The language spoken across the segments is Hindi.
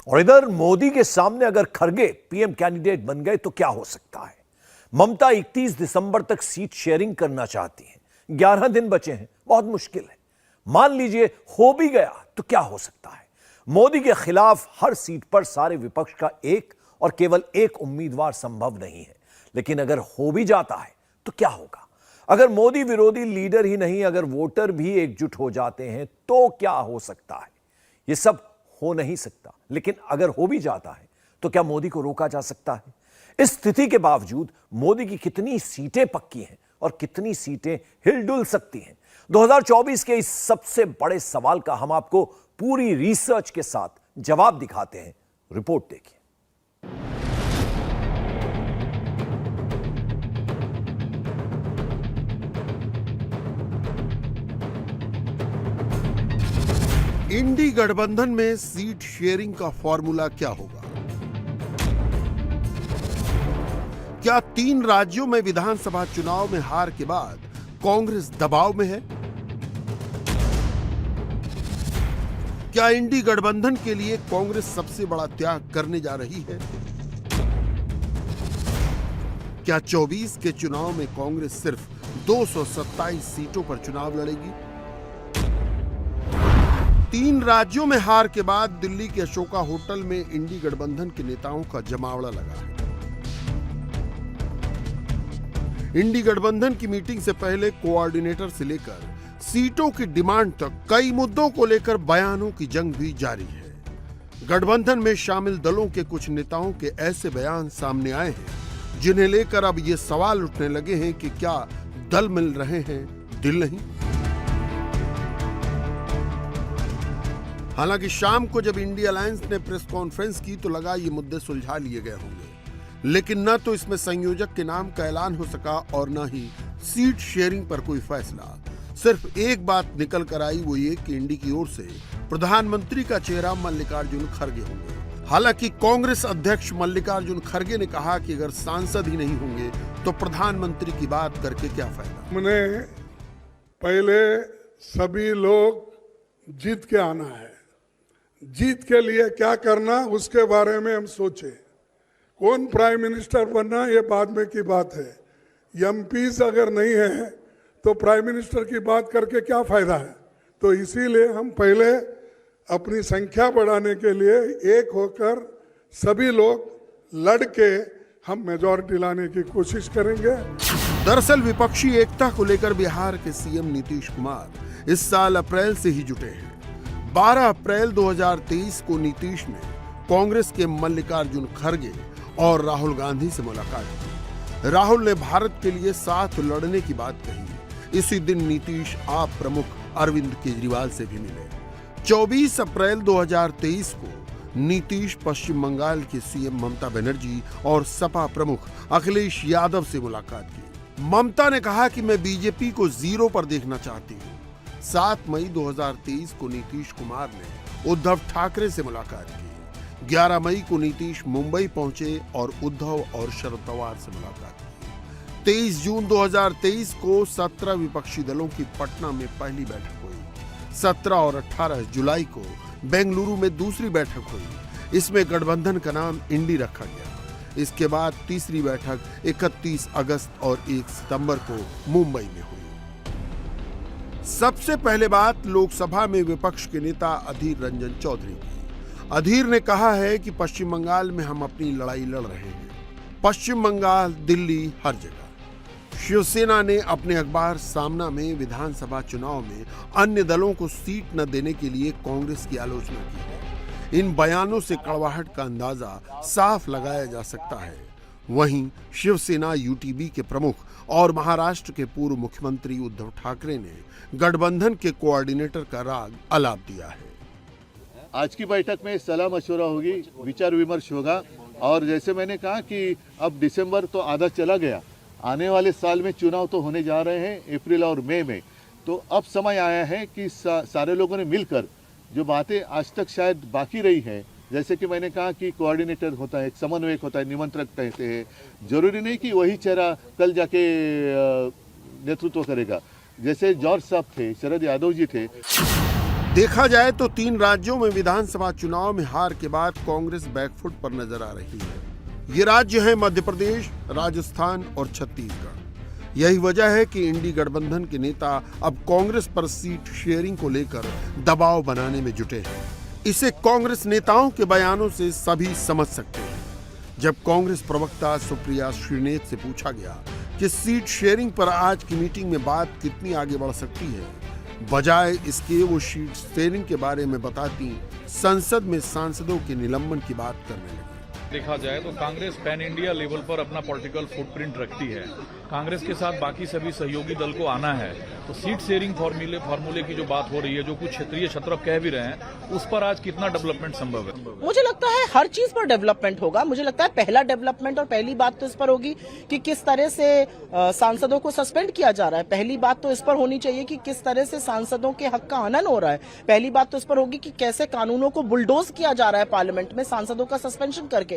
और इधर मोदी के सामने अगर खरगे पीएम कैंडिडेट बन गए तो क्या हो सकता है। ममता 31 दिसंबर तक सीट शेयरिंग करना चाहती हैं। 11 दिन बचे हैं, बहुत मुश्किल है। मान लीजिए हो भी गया तो क्या हो सकता है। मोदी के खिलाफ हर सीट पर सारे विपक्ष का एक और केवल एक उम्मीदवार संभव नहीं है, लेकिन अगर हो भी जाता है तो क्या होगा। अगर मोदी विरोधी लीडर ही नहीं, अगर वोटर भी एकजुट हो जाते हैं तो क्या हो सकता है। यह सब हो नहीं सकता, लेकिन अगर हो भी जाता है तो क्या मोदी को रोका जा सकता है। इस स्थिति के बावजूद मोदी की कितनी सीटें पक्की हैं और कितनी सीटें हिलडुल सकती हैं। 2024 के इस सबसे बड़े सवाल का हम आपको पूरी रिसर्च के साथ जवाब दिखाते हैं। रिपोर्ट देखिए। इंडी गठबंधन में सीट शेयरिंग का फॉर्मूला क्या होगा? क्या 3 राज्यों में विधानसभा चुनाव में हार के बाद कांग्रेस दबाव में है? क्या इंडी गठबंधन के लिए कांग्रेस सबसे बड़ा त्याग करने जा रही है? क्या 24 के चुनाव में कांग्रेस सिर्फ 227 सीटों पर चुनाव लड़ेगी? 3 राज्यों में हार के बाद दिल्ली के अशोका होटल में इंडी गठबंधन के नेताओं का जमावड़ा लगा है। इंडी गठबंधन की मीटिंग से पहले कोऑर्डिनेटर से लेकर सीटों की डिमांड तक कई मुद्दों को लेकर बयानों की जंग भी जारी है। गठबंधन में शामिल दलों के कुछ नेताओं के ऐसे बयान सामने आए हैं जिन्हें लेकर अब ये सवाल उठने लगे हैं कि क्या दल मिल रहे हैं, दिल नहीं। हालांकि शाम को जब इंडी अलायंस ने प्रेस कॉन्फ्रेंस की तो लगा ये मुद्दे सुलझा लिए गए होंगे, लेकिन न तो इसमें संयोजक के नाम का ऐलान हो सका और न ही सीट शेयरिंग पर कोई फैसला। सिर्फ एक बात निकल कर आई, वो ये कि इंडी की ओर से प्रधानमंत्री का चेहरा मल्लिकार्जुन खड़गे होंगे। हालांकि कांग्रेस अध्यक्ष मल्लिकार्जुन खड़गे ने कहा कि अगर सांसद ही नहीं होंगे तो प्रधानमंत्री की बात करके क्या फायदा। हमने पहले सभी लोग जीत के आना है, जीत के लिए क्या करना उसके बारे में हम सोचे। कौन प्राइम मिनिस्टर बनना ये बाद में की बात है। एमपीज अगर नहीं है तो प्राइम मिनिस्टर की बात करके क्या फायदा है। तो इसीलिए हम पहले अपनी संख्या बढ़ाने के लिए एक होकर सभी लोग लड़ के हम मेजॉरिटी लाने की कोशिश करेंगे। दरअसल विपक्षी एकता को लेकर बिहार के सीएम नीतीश कुमार इस साल अप्रैल से ही जुटे हैं। 12 अप्रैल 2023 को नीतीश ने कांग्रेस के मल्लिकार्जुन खड़गे और राहुल गांधी से मुलाकात की। राहुल ने भारत के लिए साथ लड़ने की बात कही। इसी दिन नीतीश आप प्रमुख अरविंद केजरीवाल से भी मिले। 24 अप्रैल 2023 को नीतीश पश्चिम बंगाल के सीएम ममता बनर्जी और सपा प्रमुख अखिलेश यादव से मुलाकात की। ममता ने कहा कि मैं बीजेपी को 0 पर देखना चाहती हूँ। 7 मई 2023 को नीतीश कुमार ने उद्धव ठाकरे से मुलाकात की। 11 मई को नीतीश मुंबई पहुंचे और उद्धव और शरद पवार से मुलाकात की। 23 जून 2023 को 17 विपक्षी दलों की पटना में पहली बैठक हुई। 17 और 18 जुलाई को बेंगलुरु में दूसरी बैठक हुई। इसमें गठबंधन का नाम इंडी रखा गया। इसके बाद तीसरी बैठक 31 अगस्त और 1 सितंबर को मुंबई में हुई। सबसे पहले बात लोकसभा में विपक्ष के नेता अधीर रंजन चौधरी की। अधीर ने कहा है कि पश्चिम बंगाल में हम अपनी लड़ाई लड़ रहे हैं। पश्चिम बंगाल, दिल्ली, हर जगह। शिवसेना ने अपने अखबार सामना में विधानसभा चुनाव में अन्य दलों को सीट न देने के लिए कांग्रेस की आलोचना की है। इन बयानों से कड़वाहट का अंदाजा साफ लगाया जा सकता है। वहीं शिवसेना यूटीबी के प्रमुख और महाराष्ट्र के पूर्व मुख्यमंत्री उद्धव ठाकरे ने गठबंधन के कोऑर्डिनेटर का राग अलाप दिया है। आज की बैठक में सलाह मशवरा होगी, विचार विमर्श होगा और जैसे मैंने कहा कि अब दिसंबर तो आधा चला गया, आने वाले साल में चुनाव तो होने जा रहे हैं अप्रैल और मई में। तो अब समय आया है कि सारे लोगों ने मिलकर जो बातें आज तक शायद बाकी रही हैं, जैसे कि मैंने कहा कि कोऑर्डिनेटर होता है, एक समन्वयक होता है, निमंत्रक कहते हैं। जरूरी नहीं कि वही चेहरा कल जाके नेतृत्व करेगा। जैसे जॉर्ज साहब थे, शरद यादव जी थे। देखा जाए तो 3 राज्यों में विधानसभा चुनाव में हार के बाद कांग्रेस बैकफुट पर नजर आ रही है। ये राज्य हैं मध्य प्रदेश, राजस्थान और छत्तीसगढ़। यही वजह है कि इंडी गठबंधन के नेता अब कांग्रेस पर सीट शेयरिंग को लेकर दबाव बनाने में जुटे हैं। इसे कांग्रेस नेताओं के बयानों से सभी समझ सकते हैं। जब कांग्रेस प्रवक्ता सुप्रिया श्रीनेत से पूछा गया कि सीट शेयरिंग पर आज की मीटिंग में बात कितनी आगे बढ़ सकती है, बजाय इसके वो सीट शेयरिंग के बारे में बताती संसद में सांसदों के निलंबन की बात करने लगी। देखा जाए तो कांग्रेस पैन इंडिया लेवल पर अपना पॉलिटिकल फुटप्रिंट रखती है। कांग्रेस के साथ बाकी सभी सहयोगी दल को आना है, तो सीट शेयरिंग फॉर्मूले की जो बात हो रही है, जो कुछ क्षेत्रीय छत्रप कह भी रहे हैं, उस पर आज कितना डेवलपमेंट संभव है? मुझे लगता है हर चीज पर डेवलपमेंट होगा। मुझे लगता है पहला डेवलपमेंट और पहली बात तो इस पर होगी कि किस तरह से सांसदों को सस्पेंड किया जा रहा है। पहली बात तो इस पर होनी चाहिए कि किस तरह से सांसदों के हक का हनन हो रहा है। पहली बात तो इस पर होगी कि कैसे कानूनों को बुलडोज किया जा रहा है पार्लियामेंट में सांसदों का सस्पेंशन करके।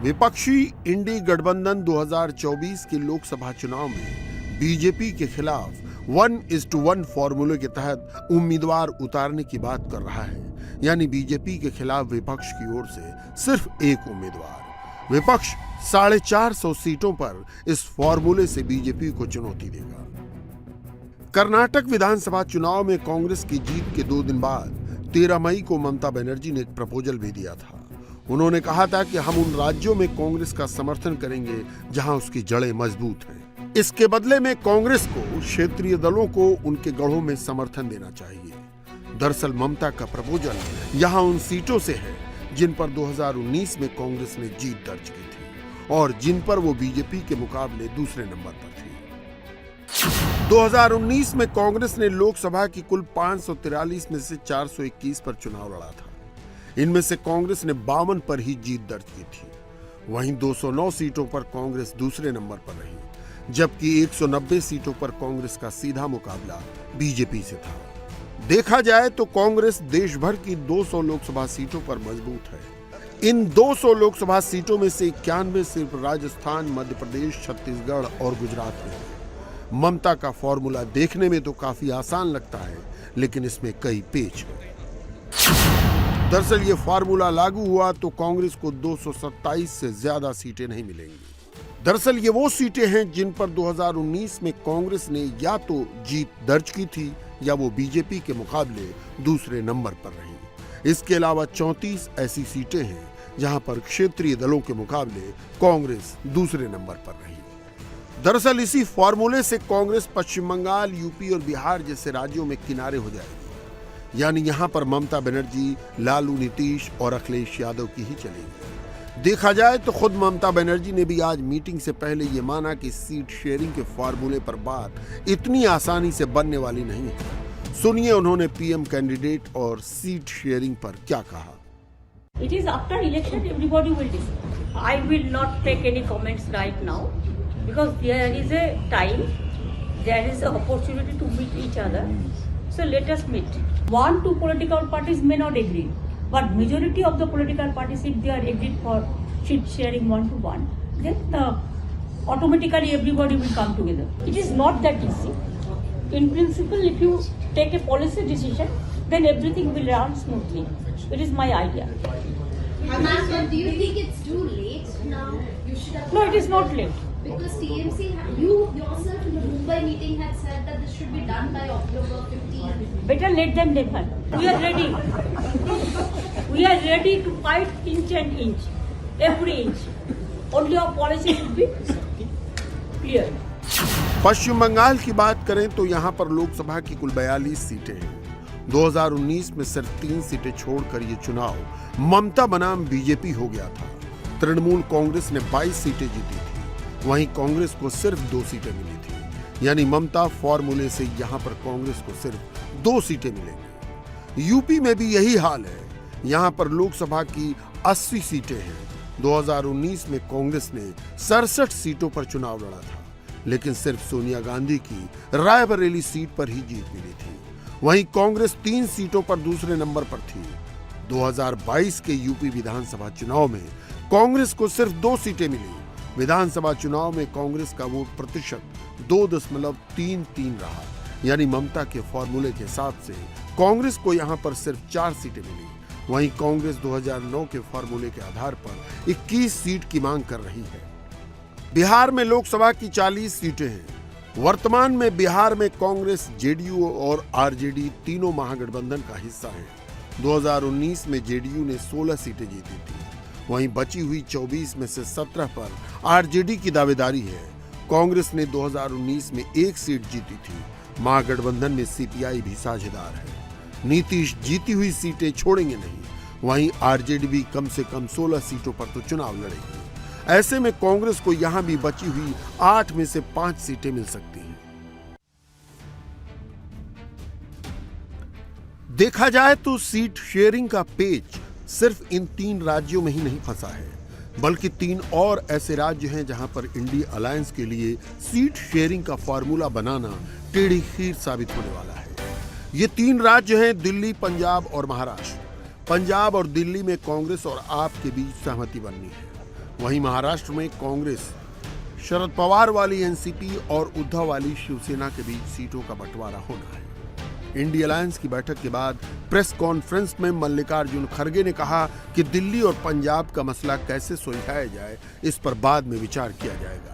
विपक्षी इंडी गठबंधन 2024 के लोकसभा चुनाव में बीजेपी के खिलाफ 1:1 फॉर्मूले के तहत उम्मीदवार उतारने की बात कर रहा है। यानी बीजेपी के खिलाफ विपक्ष की ओर से सिर्फ एक उम्मीदवार। विपक्ष 450 सीटों पर इस फॉर्मूले से बीजेपी को चुनौती देगा। कर्नाटक विधानसभा चुनाव में कांग्रेस की जीत के 2 दिन बाद 13 मई को ममता बनर्जी ने एक प्रपोजल भी दिया था। उन्होंने कहा था कि हम उन राज्यों में कांग्रेस का समर्थन करेंगे जहां उसकी जड़ें मजबूत हैं। इसके बदले में कांग्रेस को क्षेत्रीय दलों को उनके गढ़ों में समर्थन देना चाहिए। दरअसल ममता का प्रपोजल यहां उन सीटों से है जिन पर 2019 में कांग्रेस ने जीत दर्ज की थी और जिन पर वो बीजेपी के मुकाबले दूसरे नंबर पर थी। 2019 में कांग्रेस ने लोकसभा की कुल 543 में से 421 पर चुनाव लड़ा था। इनमें से कांग्रेस ने 52 पर ही जीत दर्ज की थी। वहीं 209 सीटों पर कांग्रेस दूसरे नंबर पर रही, जबकि 190 सीटों पर कांग्रेस का सीधा मुकाबला बीजेपी से था। देखा जाए तो कांग्रेस देश भर की 200 लोकसभा सीटों पर मजबूत है। इन 200 लोकसभा सीटों में से 91 सिर्फ राजस्थान, मध्य प्रदेश, छत्तीसगढ़ और गुजरात में है। ममता का फॉर्मूला देखने में तो काफी आसान लगता है, लेकिन इसमें कई पेच हैं। दरअसल ये फार्मूला लागू हुआ तो कांग्रेस को 227 से ज्यादा सीटें नहीं मिलेंगी। दरअसल ये वो सीटें हैं जिन पर 2019 में कांग्रेस ने या तो जीत दर्ज की थी या वो बीजेपी के मुकाबले दूसरे नंबर पर रही। इसके अलावा 34 ऐसी सीटें हैं जहां पर क्षेत्रीय दलों के मुकाबले कांग्रेस दूसरे नंबर पर रही। दरअसल इसी फॉर्मूले से कांग्रेस पश्चिम बंगाल, यूपी और बिहार जैसे राज्यों में किनारे हो जाएगी। यानी यहां पर ममता बनर्जी, लालू, नीतीश और अखिलेश यादव की ही चलेगी। देखा जाए तो खुद ममता बनर्जी ने भी आज मीटिंग से पहले ये माना कि सीट शेयरिंग के फॉर्मूले पर बात इतनी आसानी से बनने वाली नहीं है। सुनिए उन्होंने पीएम कैंडिडेट और सीट शेयरिंग पर क्या कहा। It is after election everybody will decide. I will not take any comments right now because there is a time, there is an opportunity to meet each other. So let us meet. 1-2 political parties may not agree, but majority of the political parties, if they are agreed for seat sharing 1-1, then automatically everybody will come together. It is not that easy. In principle, if you take a policy decision, then everything will run smoothly. It is my idea. Ma'am, do you think it's too late now? You should have. No, it is not late. Because TMC, you yourself in the Mumbai meeting had said that this should be done by October 15. Better late than never. We are ready. We are ready to fight inch and inch, every inch. Only our policy should be clear. पश्चिम बंगाल की बात करें तो यहाँ पर लोकसभा की कुल 42 सीटें हैं। 2019 में सिर्फ 3 सीटें छोड़कर ये चुनाव ममता बनाम बीजेपी हो गया था। तृणमूल कांग्रेस ने 22 सीटें जीती थी, वहीं कांग्रेस को सिर्फ 2 सीटें मिली थी। यानी ममता फॉर्मूले से यहाँ पर कांग्रेस को सिर्फ 2 सीटें मिलेंगी। यूपी में भी यही हाल है। यहाँ पर लोकसभा की 80 सीटें हैं। 2019 में कांग्रेस ने 67 सीटों पर चुनाव लड़ा था, लेकिन सिर्फ सोनिया गांधी की रायबरेली सीट पर ही जीत मिली थी। वहीं कांग्रेस 3 सीटों पर दूसरे नंबर पर थी। 2022 के यूपी विधानसभा चुनाव में कांग्रेस को सिर्फ 2 सीटें मिली। विधानसभा चुनाव में कांग्रेस का वोट प्रतिशत 2.33 रहा। यानी ममता के फॉर्मूले के हिसाब से कांग्रेस को यहां पर सिर्फ 4 सीटें मिली। वहीं कांग्रेस 2009 के फॉर्मूले के आधार पर 21 सीट की मांग कर रही है। बिहार में लोकसभा की 40 सीटें हैं। वर्तमान में बिहार में कांग्रेस, जेडीयू और आरजेडी तीनों महागठबंधन का हिस्सा है। 2019 में जेडीयू ने 16 सीटें जीती थी। वहीं बची हुई 24 में से 17 पर आरजेडी की दावेदारी है। कांग्रेस ने 2019 में 1 सीट जीती थी। महागठबंधन में सीपीआई भी साझेदार है। नीतीश जीती हुई सीटें छोड़ेंगे नहीं। वहीं आरजेडी भी कम से कम 16 सीटों पर तो चुनाव लड़ेगी। ऐसे में कांग्रेस को यहां भी बची हुई 8 में से 5 सीटें मिल सकती हैं। देखा जाए तो सीट शेयरिंग का पेच सिर्फ इन 3 राज्यों में ही नहीं फंसा है, बल्कि 3 और ऐसे राज्य हैं जहां पर इंडिया अलायंस के लिए सीट शेयरिंग का फॉर्मूला बनाना टेढ़ी खीर साबित होने वाला है। ये 3 राज्य हैं दिल्ली, पंजाब और महाराष्ट्र। पंजाब और दिल्ली में कांग्रेस और आप के बीच सहमति बननी है। वहीं महाराष्ट्र में कांग्रेस, शरद पवार वाली एनसीपी और उद्धव वाली शिवसेना के बीच सीटों का बंटवारा होना है। इंडिया अलायंस की बैठक के बाद प्रेस कॉन्फ्रेंस में मल्लिकार्जुन खड़गे ने कहा कि दिल्ली और पंजाब का मसला कैसे सुलझाया जाए, इस पर बाद में विचार किया जाएगा।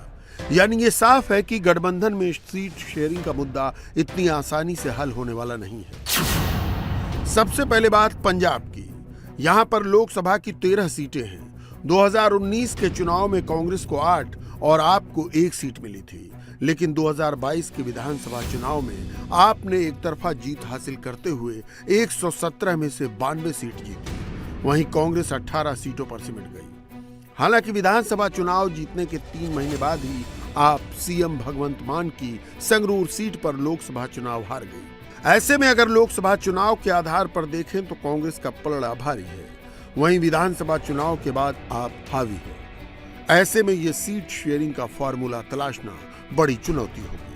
यानी ये साफ है कि गठबंधन में सीट शेयरिंग का मुद्दा इतनी आसानी से हल होने वाला नहीं है। सबसे पहले बात पंजाब की। यहां पर लोकसभा की 13 सीटें हैं। 2019 के चुनाव में कांग्रेस को 8 और आपको 1 सीट मिली थी, लेकिन 2022 के विधानसभा चुनाव में आपने एक तरफा जीत हासिल करते हुए 117 में से 92 सीट जीती। वहीं कांग्रेस 18 सीटों पर सिमट गई। हालांकि विधानसभा चुनाव जीतने के 3 महीने बाद ही आप सीएम भगवंत मान की संगरूर सीट पर लोकसभा चुनाव हार गई। ऐसे में अगर लोकसभा चुनाव के आधार पर देखें तो कांग्रेस का पलड़ा भारी है। वहीं विधानसभा चुनाव के बाद आप हावी हैं। ऐसे में ये सीट शेयरिंग का फॉर्मूला तलाशना बड़ी चुनौती होगी।